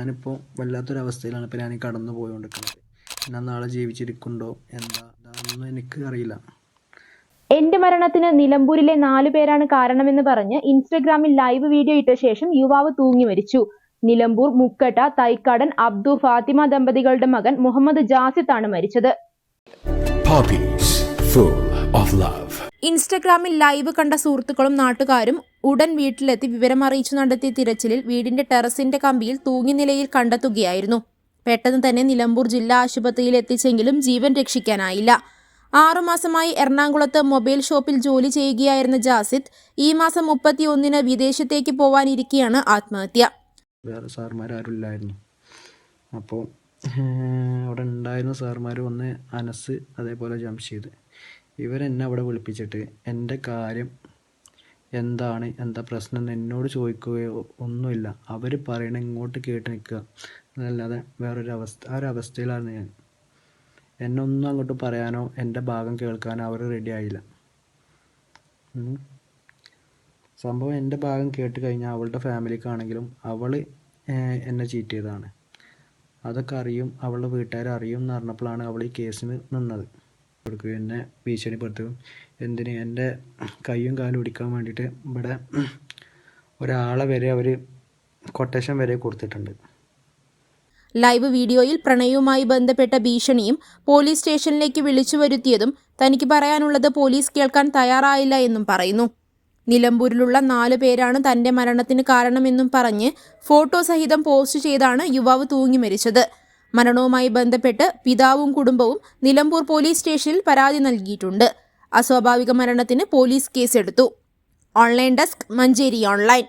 ഞാനിപ്പോൾ വല്ലാത്തൊരവസ്ഥയിലാണ് ഇപ്പോൾ ഞാൻ കടന്നു പോയിക്കൊണ്ടിരിക്കുന്നത്. ഞാൻ നാളെ ജീവിച്ചിരിക്കുന്നുണ്ടോ എന്താണെന്ന് എനിക്ക് അറിയില്ല. എന്റെ മരണത്തിന് നിലമ്പൂരിലെ 4 പേരാണ് കാരണമെന്ന് പറഞ്ഞ് ഇൻസ്റ്റഗ്രാമിൽ ലൈവ് വീഡിയോ ഇട്ട ശേഷം യുവാവ് തൂങ്ങി മരിച്ചു. നിലമ്പൂർ മുക്കട്ട തൈക്കാടൻ അബ്ദു ഫാത്തിമ ദമ്പതികളുടെ മകൻ മുഹമ്മദ് ജാസിത്ത് ആണ് മരിച്ചത്. ഇൻസ്റ്റഗ്രാമിൽ ലൈവ് കണ്ട സുഹൃത്തുക്കളും നാട്ടുകാരും ഉടൻ വീട്ടിലെത്തി വിവരമറിയിച്ചു നടത്തിയ തിരച്ചിലിൽ വീടിന്റെ ടെറസിന്റെ കമ്പിയിൽ തൂങ്ങിയ നിലയിൽ കണ്ടെത്തുകയായിരുന്നു. പെട്ടെന്ന് തന്നെ നിലമ്പൂർ ജില്ലാ ആശുപത്രിയിൽ എത്തിച്ചെങ്കിലും ജീവൻ രക്ഷിക്കാനായില്ല. 6 മാസമായി എറണാകുളത്ത് മൊബൈൽ ഷോപ്പിൽ ജോലി ചെയ്യുകയായിരുന്ന ജാസിത്ത് ഈ മാസം 31-ന് വിദേശത്തേക്ക് പോവാനിരിക്കെയാണ് ആത്മഹത്യ. വേറെ സാർമാരും ഇല്ലായിരുന്നു. അപ്പോൾ അവിടെ ഉണ്ടായിരുന്ന സാർമാർ ഒന്ന് അനസ്, അതേപോലെ ജംഷീദ്, ഇവരെന്നെ അവിടെ വിളിപ്പിച്ചിട്ട് എൻ്റെ കാര്യം എന്താ പ്രശ്നം എന്ന് എന്നോട് ചോദിക്കുകയോ ഒന്നുമില്ല. അവർ പറയണ ഇങ്ങോട്ട് കേട്ട് നിൽക്കുക എന്നല്ലാതെ ഒരവസ്ഥയിലാണ് ഞാൻ. എന്നെ ഒന്നും അങ്ങോട്ട് പറയാനോ എൻ്റെ ഭാഗം കേൾക്കാനോ അവർ റെഡി ആയില്ല. സംഭവം എൻ്റെ ഭാഗം കേട്ട് കഴിഞ്ഞാൽ അവളുടെ ഫാമിലിക്കാണെങ്കിലും അവൾ എന്നെ ചീറ്റ് ചെയ്തതാണ്. അതൊക്കെ അറിയും, അവളുടെ വീട്ടുകാരറിയും എന്ന് പറഞ്ഞപ്പോഴാണ് അവൾ ഈ കേസിന് നിന്നത്. എന്നെ ഭീഷണിപ്പെടുത്തും, എന്തിന് എൻ്റെ കയ്യും കാലും ഒടിക്കാൻ വേണ്ടിയിട്ട് ഇവിടെ ഒരാളെ വരെ അവർ കൊട്ടേഷൻ വരെ കൊടുത്തിട്ടുണ്ട്. ലൈവ് വീഡിയോയിൽ പ്രണയവുമായി ബന്ധപ്പെട്ട ഭീഷണിയും പോലീസ് സ്റ്റേഷനിലേക്ക് വിളിച്ചു വരുത്തിയതും തനിക്ക് പറയാനുള്ളത് പോലീസ് കേൾക്കാൻ തയ്യാറായില്ല എന്നും പറയുന്നു. നിലമ്പൂരിലുള്ള 4 പേരാണ് തന്റെ മരണത്തിന് കാരണമെന്നും പറഞ്ഞ് ഫോട്ടോ സഹിതം പോസ്റ്റ് ചെയ്താണ് യുവാവ് തൂങ്ങി മരിച്ചത്. മരണവുമായി ബന്ധപ്പെട്ട് പിതാവും കുടുംബവും നിലമ്പൂർ പോലീസ് സ്റ്റേഷനിൽ പരാതി നൽകിയിട്ടുണ്ട്. അസ്വാഭാവിക മരണത്തിന് പോലീസ് കേസെടുത്തു. Online desk, Manjeri online.